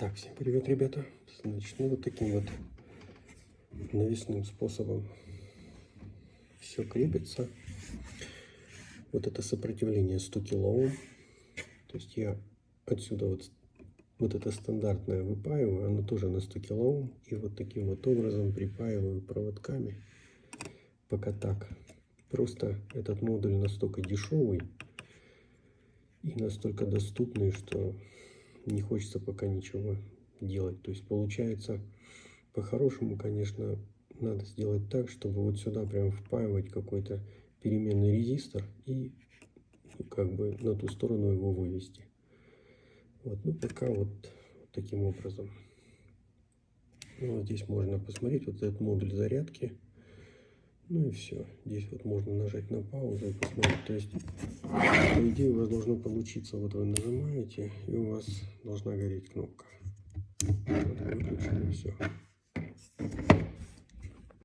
Так, всем привет, ребята. Значит, ну вот таким вот навесным способом все крепится. Вот это сопротивление 100 килоом. То есть я отсюда вот это стандартное выпаиваю, оно тоже на 100 килоом. И вот таким вот образом припаиваю проводками. Пока так. Просто этот модуль настолько дешевый и настолько доступный, что не хочется пока ничего делать. То есть получается, по-хорошему, конечно, надо сделать так, чтобы вот сюда прям впаивать какой-то переменный резистор и как бы на ту сторону его вывести. Вот, ну пока вот таким образом. Ну, вот здесь можно посмотреть вот этот модуль зарядки. Ну и все. Здесь вот можно нажать на паузу и посмотреть. То есть, по идее, у вас должно получиться. Вот вы нажимаете, и у вас должна гореть кнопка. Вот, выключили, все.